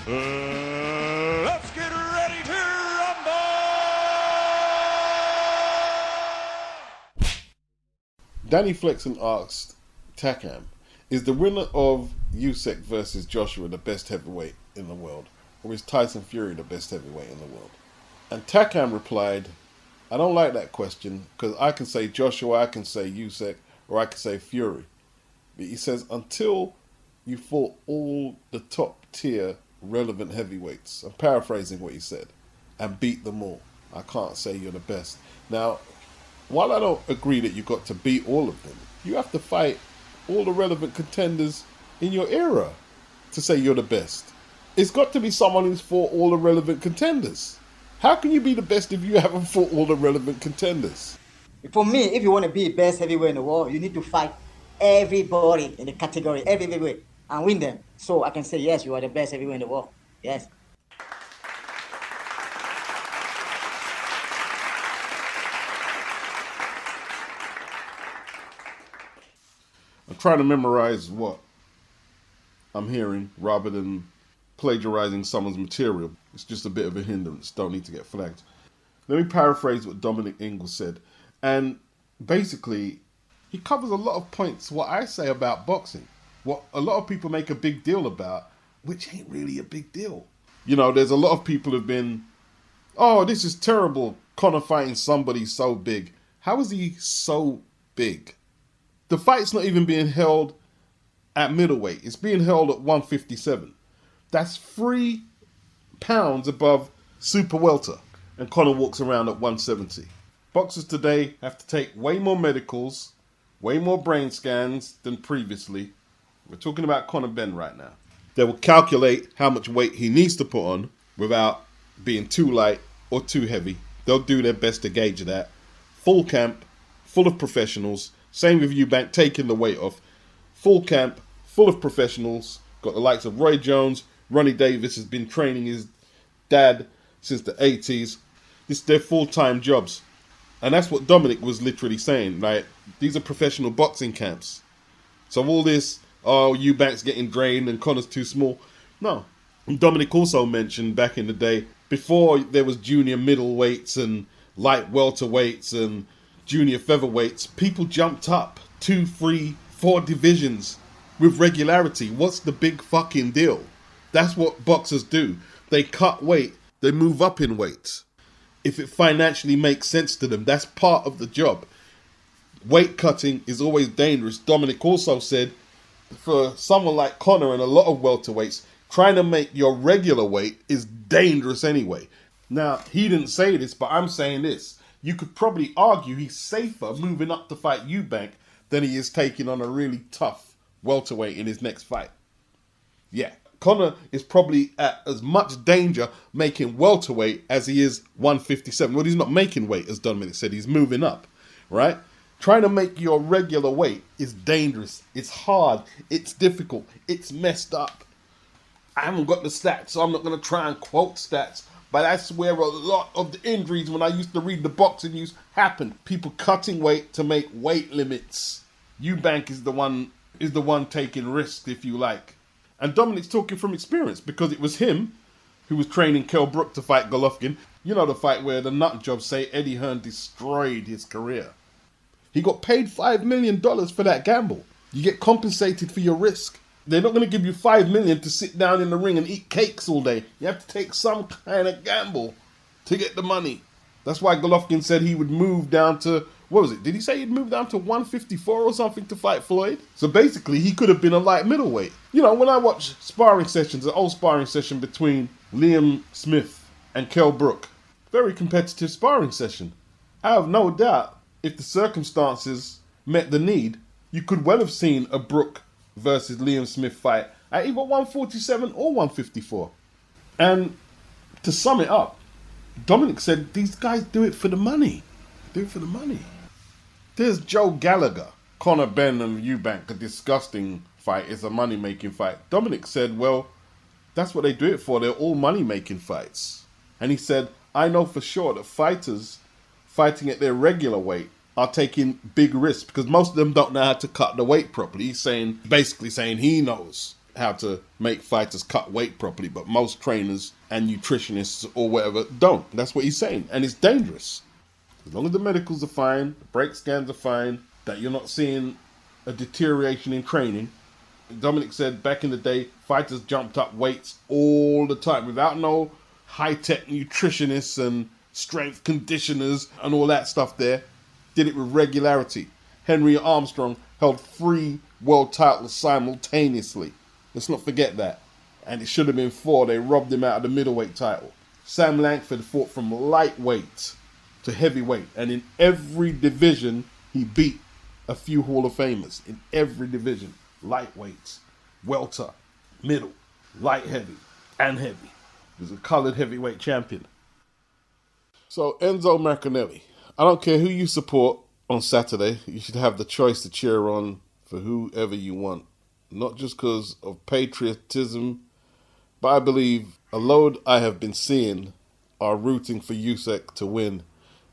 Let's get ready to rumble! Danny Flexen asked TACKAM, is the winner of Usyk versus Joshua the best heavyweight in the world? Or is Tyson Fury the best heavyweight in the world? And TACKAM replied, I don't like that question because I can say Joshua, I can say Usyk, or I can say Fury. But he says, until you fought all the top tier relevant heavyweights, I'm paraphrasing what he said, and beat them all, I can't say you're the best. Now, while I don't agree that you've got to beat all of them, you have to fight all the relevant contenders in your era to say you're the best. It's got to be someone who's fought all the relevant contenders. How can you be the best if you haven't fought all the relevant contenders? For me, if you want to be best heavyweight in the world, you need to fight everybody in the category, every heavyweight, and win them. So I can say, yes, you are the best heavyweight in the world. Yes. I'm trying to memorize what I'm hearing rather than plagiarizing someone's material. It's just a bit of a hindrance. Don't need to get flagged. Let me paraphrase what DOMINIC INGLE said. And basically, he covers a lot of points what I say about boxing. What a lot of people make a big deal about, which ain't really a big deal. You know, there's a lot of people who've been, oh, this is terrible, Conor fighting somebody so big. How is he so big? The fight's not even being held at middleweight. It's being held at 157. That's 3 pounds above super welter. And Conor walks around at 170. Boxers today have to take way more medicals, way more brain scans than previously. We're talking about Conor Benn right now. They will calculate how much weight he needs to put on without being too light or too heavy. They'll do their best to gauge that. Full camp, full of professionals. Same with Eubank, taking the weight off. Full camp, full of professionals. Got the likes of Roy Jones. Ronnie Davis has been training his dad since the 80s. This is their full-time jobs. And that's what DOMINIC was literally saying. Like, these are professional boxing camps. So all this, oh, Eubank's getting drained and Conor's too small. No. And DOMINIC also mentioned back in the day, before there was junior middleweights and light welterweights and junior featherweights, people jumped up 2, 3, 4 divisions with regularity. What's the big fucking deal? That's what boxers do. They cut weight, they move up in weight. If it financially makes sense to them, that's part of the job. Weight cutting is always dangerous. DOMINIC also said, for someone like Conor and a lot of welterweights, trying to make your regular weight is dangerous anyway. Now, he didn't say this, but I'm saying this. You could probably argue he's safer moving up to fight Eubank than he is taking on a really tough welterweight in his next fight. Yeah. Conor is probably at as much danger making welterweight as he is 157. Well, he's not making weight, as DOMINIC said. He's moving up, right? Trying to make your regular weight is dangerous. It's hard. It's difficult. It's messed up. I haven't got the stats, so I'm not going to try and quote stats. But that's where a lot of the injuries, when I used to read the boxing news, happened. People cutting weight to make weight limits. Eubank is the one taking risks, if you like. And DOMINIC's talking from experience because it was him who was training Kell Brook to fight Golovkin. You know the fight where the nut jobs say Eddie Hearn destroyed his career. He got paid $5 million for that gamble. You get compensated for your risk. They're not going to give you $5 million to sit down in the ring and eat cakes all day. You have to take some kind of gamble to get the money. That's why Golovkin said he would move down to, what was it? Did he say he'd move down to 154 or something to fight Floyd? So basically, he could have been a light middleweight. You know, when I watch sparring sessions, an old sparring session between Liam Smith and Kell Brook, very competitive sparring session. I have no doubt, if the circumstances met the need, you could well have seen a Brook versus Liam Smith fight at either 147 or 154. And to sum it up, DOMINIC said these guys do it for the money. Do it for the money. There's Joe Gallagher. Conor Benn and Eubank, a disgusting fight. It's a money-making fight. DOMINIC said, well, that's what they do it for. They're all money-making fights. And he said, I know for sure that fighters fighting at their regular weight are taking big risks because most of them don't know how to cut the weight properly. He's basically saying he knows how to make fighters cut weight properly, but most trainers and nutritionists or whatever don't. That's what he's saying, and it's dangerous. As long as the medicals are fine, the break scans are fine, that you're not seeing a deterioration in training. Dominic said back in the day, fighters jumped up weights all the time without no high-tech nutritionists and strength conditioners and all that stuff there. Did it with regularity. Henry Armstrong held 3 world titles simultaneously. Let's not forget that. And it should have been 4. They robbed him out of the middleweight title. Sam Langford fought from lightweight to heavyweight. And in every division, he beat a few Hall of Famers. In every division. Lightweights, welter, middle, light heavy, and heavy. He was a colored heavyweight champion. So Enzo Maccarinelli, I don't care who you support on Saturday. You should have the choice to cheer on for whoever you want. Not just because of patriotism, but I believe a load I have been seeing are rooting for Usyk to win,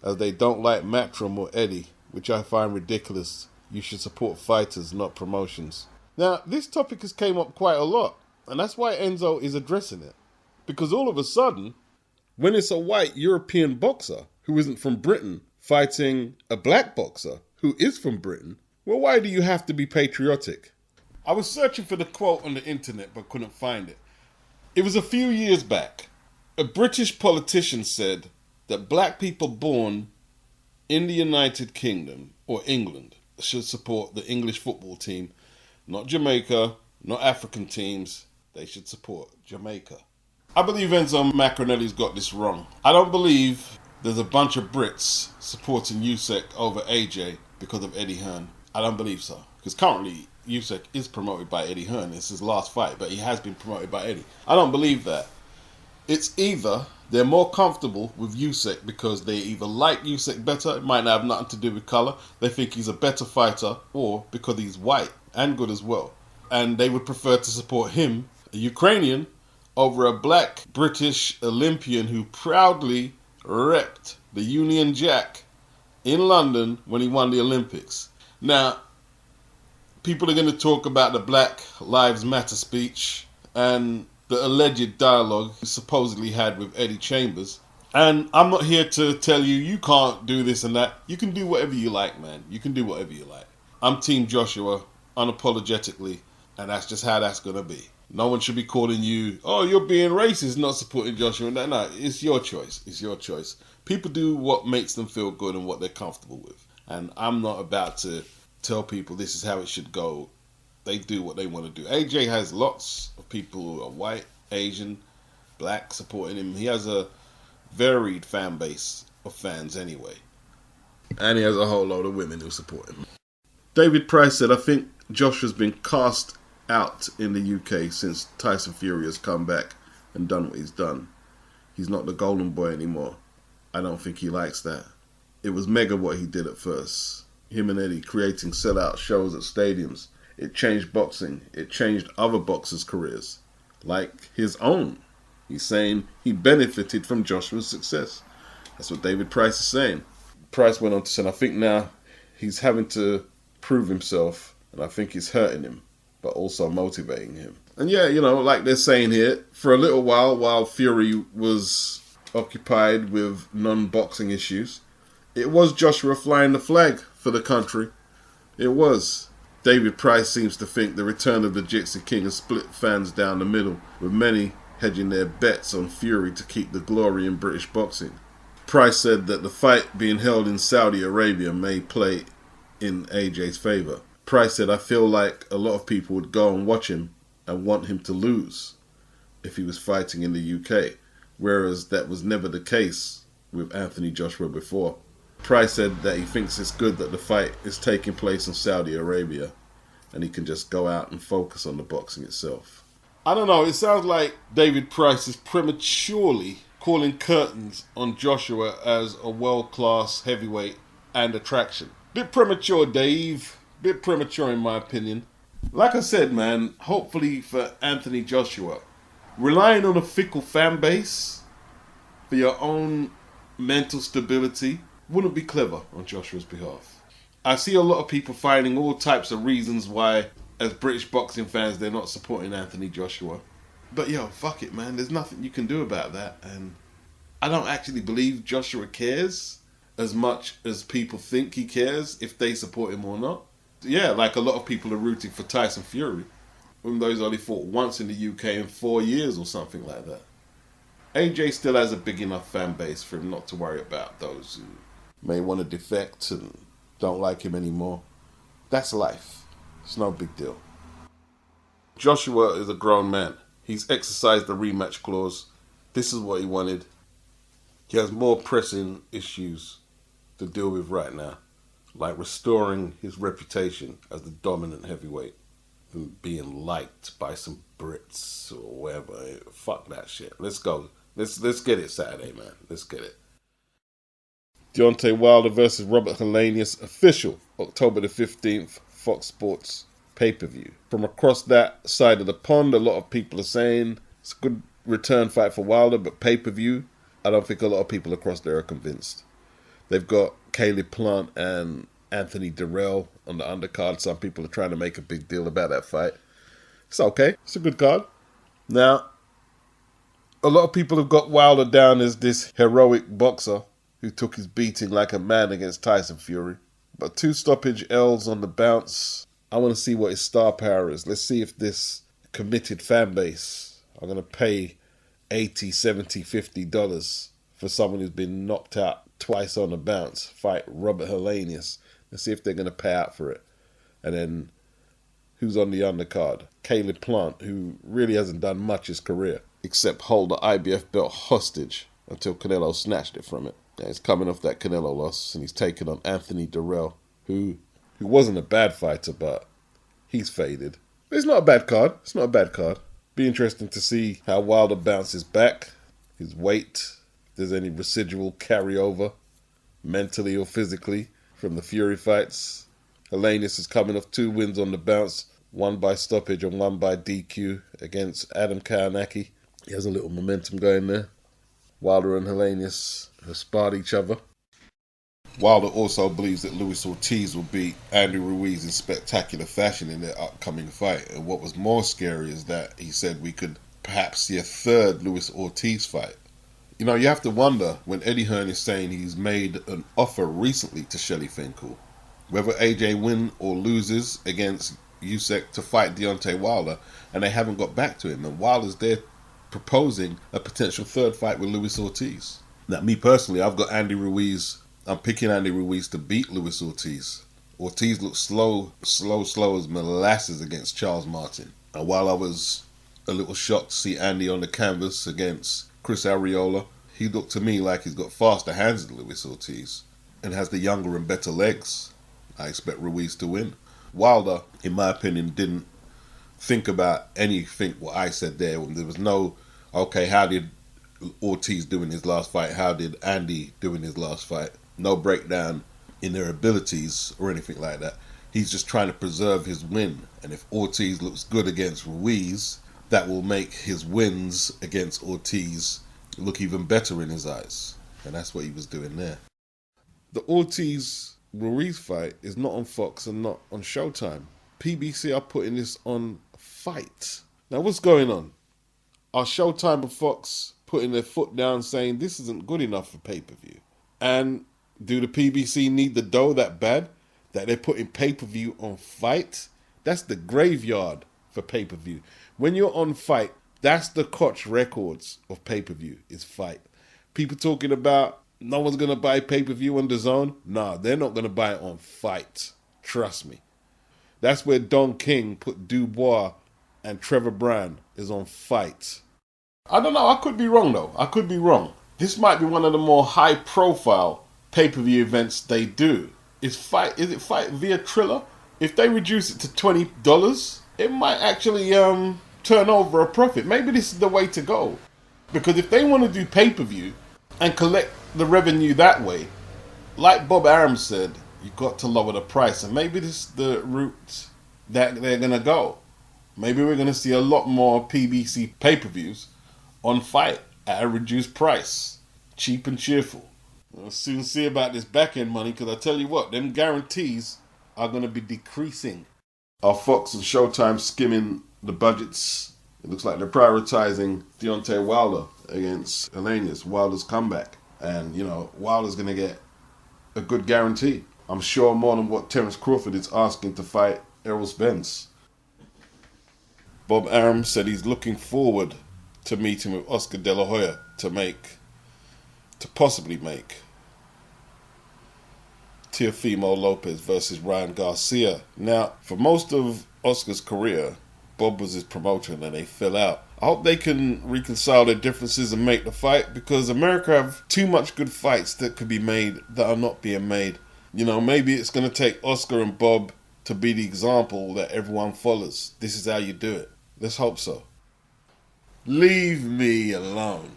as they don't like Matchroom or Eddie, which I find ridiculous. You should support fighters, not promotions. Now, this topic has came up quite a lot, and that's why Enzo is addressing it. Because all of a sudden, when it's a white European boxer who isn't from Britain fighting a black boxer who is from Britain, well, why do you have to be patriotic? I was searching for the quote on the internet but couldn't find it. It was a few years back. A British politician said that black people born in the United Kingdom or England should support the English football team, not Jamaica, not African teams. They should support Jamaica. I believe Enzo Maccarinelli's got this wrong. I don't believe there's a bunch of Brits supporting Usyk over AJ because of Eddie Hearn. I don't believe so. Because currently Usyk is promoted by Eddie Hearn. It's his last fight, but he has been promoted by Eddie. I don't believe that. It's either they're more comfortable with Usyk because they either like Usyk better, it might not have nothing to do with colour, they think he's a better fighter, or because he's white and good as well. And they would prefer to support him, a Ukrainian, over a black British Olympian who proudly repped the Union Jack in London when he won the Olympics. Now, people are going to talk about the Black Lives Matter speech and the alleged dialogue he supposedly had with Eddie Chambers. And I'm not here to tell you, you can't do this and that. You can do whatever you like, man. You can do whatever you like. I'm Team Joshua, unapologetically, and that's just how that's going to be. No one should be calling you, oh, you're being racist, not supporting Joshua. No, it's your choice. It's your choice. People do what makes them feel good and what they're comfortable with. And I'm not about to tell people this is how it should go. They do what they want to do. AJ has lots of people who are white, Asian, black supporting him. He has a varied fan base of fans anyway. And he has a whole load of women who support him. David Price said, I think Joshua's been cast out in the UK since Tyson Fury has come back and done what he's done. He's not the golden boy anymore. I don't think he likes that. It was mega what he did at first. Him and Eddie creating sellout shows at stadiums. It changed boxing. It changed other boxers' careers, like his own. He's saying he benefited from Joshua's success. That's what David Price is saying. Price went on to say, I think now he's having to prove himself, and I think it's hurting him, but also motivating him. And yeah, you know, like they're saying here, for a little while Fury was occupied with non-boxing issues, it was Joshua flying the flag for the country. It was. David Price seems to think the return of the Gypsy King has split fans down the middle, with many hedging their bets on Fury to keep the glory in British boxing. Price said that the fight being held in Saudi Arabia may play in AJ's favour. Price said, I feel like a lot of people would go and watch him and want him to lose if he was fighting in the UK, whereas that was never the case with Anthony Joshua before. Price said that he thinks it's good that the fight is taking place in Saudi Arabia and he can just go out and focus on the boxing itself. I don't know, it sounds like David Price is prematurely calling curtains on Joshua as a world-class heavyweight and attraction. Bit premature, Dave. Bit premature in my opinion. Like I said, man, hopefully for Anthony Joshua, relying on a fickle fan base for your own mental stability wouldn't be clever on Joshua's behalf. I see a lot of people finding all types of reasons why as British boxing fans, they're not supporting Anthony Joshua. But yo, fuck it, man. There's nothing you can do about that. And I don't actually believe Joshua cares as much as people think he cares, if they support him or not. Yeah, like a lot of people are rooting for Tyson Fury, even though he's only fought once in the UK in 4 years or something like that. AJ still has a big enough fan base for him not to worry about those who may want to defect and don't like him anymore. That's life. It's no big deal. Joshua is a grown man. He's exercised the rematch clause. This is what he wanted. He has more pressing issues to deal with right now, like restoring his reputation as the dominant heavyweight and being liked by some Brits or whatever. Fuck that shit. Let's go. Let's get it Saturday, man. Let's get it. Deontay Wilder versus Robert Helenius, official, October the 15th, Fox Sports pay-per-view. From across that side of the pond, a lot of people are saying it's a good return fight for Wilder, but pay-per-view, I don't think a lot of people across there are convinced. They've got Caleb Plant and Anthony Durrell on the undercard. Some people are trying to make a big deal about that fight. It's okay. It's a good card. Now, a lot of people have got Wilder down as this heroic boxer who took his beating like a man against Tyson Fury. But 2 stoppage L's on the bounce. I want to see what his star power is. Let's see if this committed fan base are going to pay $80, $70, $50 for someone who's been knocked out twice on the bounce, fight Robert Helenius. Let's see if they're going to pay out for it. And then who's on the undercard? Caleb Plant, who really hasn't done much his career, except hold the IBF belt hostage until Canelo snatched it from it. Yeah, he's coming off that Canelo loss, and he's taking on Anthony Durrell, who wasn't a bad fighter, but he's faded. But it's not a bad card. It's not a bad card. Be interesting to see how Wilder bounces back, his weight, if there's any residual carryover, mentally or physically, from the Fury fights. Helenius is coming off 2 wins on the bounce, 1 by stoppage and 1 by DQ against Adam Kownacki. He has a little momentum going there. Wilder and Helenius have sparred each other. Wilder also believes that Luis Ortiz will beat Andy Ruiz in spectacular fashion in their upcoming fight. And what was more scary is that he said we could perhaps see a 3rd Luis Ortiz fight. You know, you have to wonder when Eddie Hearn is saying he's made an offer recently to Shelly Finkel, whether AJ wins or loses against Usyk to fight Deontay Wilder, and they haven't got back to him. And Wilder's there proposing a potential 3rd fight with Luis Ortiz. Now, me personally, I've got Andy Ruiz. I'm picking Andy Ruiz to beat Luis Ortiz. Ortiz looked slow as molasses against Charles Martin. And while I was a little shocked to see Andy on the canvas against Chris Arreola, he looked to me like he's got faster hands than Luis Ortiz and has the younger and better legs. I expect Ruiz to win. Wilder, in my opinion, didn't think about anything what I said there. There was no, okay, how did Ortiz do in his last fight? How did Andy do in his last fight? No breakdown in their abilities or anything like that. He's just trying to preserve his win. And if Ortiz looks good against Ruiz, that will make his wins against Ortiz look even better in his eyes. And that's what he was doing there. The Ortiz-Ruiz fight is not on Fox and not on Showtime. PBC are putting this on FITE. Now, what's going on? Are Showtime and Fox putting their foot down saying this isn't good enough for pay-per-view? And do the PBC need the dough that bad that they're putting pay-per-view on FITE? That's the graveyard for pay-per-view. When you're on FITE, that's the Koch records of pay-per-view, is FITE. People talking about no one's going to buy pay-per-view on DAZN. Nah, they're not going to buy it on FITE. Trust me. That's where Don King put Dubois and Trevor Brand is on FITE. I don't know. I could be wrong, though. I could be wrong. This might be one of the more high-profile pay-per-view events they do. Is it FITE via Triller? If they reduce it to $20, it might actually turn over a profit. Maybe this is the way to go. Because if they want to do pay-per-view and collect the revenue that way, like Bob Arum said, you've got to lower the price. And maybe this is the route that they're going to go. Maybe we're going to see a lot more PBC pay-per-views on FITE at a reduced price. Cheap and cheerful. We'll soon see about this back-end money, because I tell you what, them guarantees are going to be decreasing. Are Fox and Showtime skimming the budgets? It looks like they're prioritizing Deontay Wilder against HELENIUS, Wilder's comeback. And, you know, Wilder's going to get a good guarantee. I'm sure more than what Terence Crawford is asking to fight Errol Spence. Bob Arum said he's looking forward to meeting with Oscar De La Hoya to possibly make Teofimo Lopez versus Ryan Garcia. Now, for most of Oscar's career, Bob was his promoter and then they fell out. I hope they can reconcile their differences and make the fight, because America have too much good fights that could be made that are not being made. You know, maybe it's going to take Oscar and Bob to be the example that everyone follows. This is how you do it. Let's hope so. Leave me alone.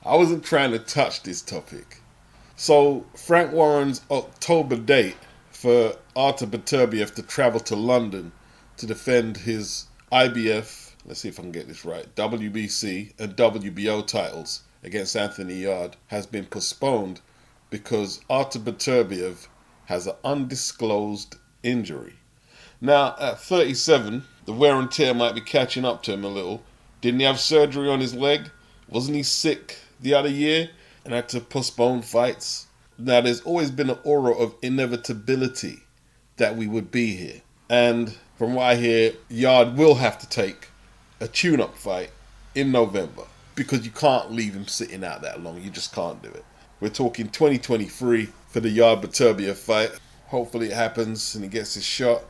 I wasn't trying to touch this topic. So, Frank Warren's October date for Artur Beterbiev to travel to London to defend his IBF, let's see if I can get this right, WBC and WBO titles against Anthony Yarde has been postponed because Artur Beterbiev has an undisclosed injury. Now, at 37, the wear and tear might be catching up to him a little. Didn't he have surgery on his leg? Wasn't he sick the other year and had to postpone fights? Now, there's always been an aura of inevitability that we would be here. And from what I hear, Yarde will have to take a tune-up fight in November, because you can't leave him sitting out that long. You just can't do it. We're talking 2023 for the Yarde-Beterbiev fight. Hopefully it happens and he gets his shot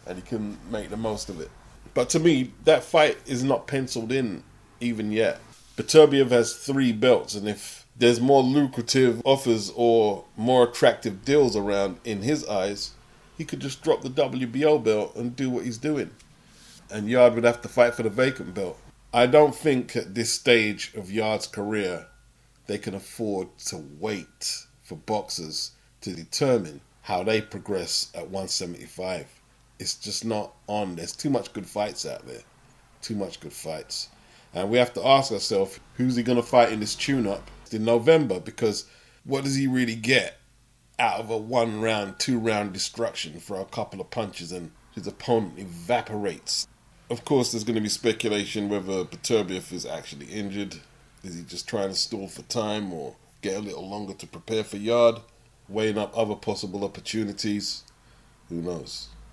and he can make the most of it. But to me, that fight is not penciled in even yet. Beterbiev has 3 belts, and if there's more lucrative offers or more attractive deals around in his eyes, he could just drop the WBO belt and do what he's doing. And Yarde would have to fight for the vacant belt. I don't think at this stage of Yarde's career they can afford to wait for boxers to determine how they progress at 175. It's just not on. There's too much good fights out there. Too much good fights. And we have to ask ourselves, who's he going to fight in this tune-up in November? Because what does he really get out of a 1-round, 2-round destruction for a couple of punches and his opponent evaporates? Of course, there's going to be speculation whether Beterbiev is actually injured. Is he just trying to stall for time or get a little longer to prepare for Yarde? Weighing up other possible opportunities? Who knows?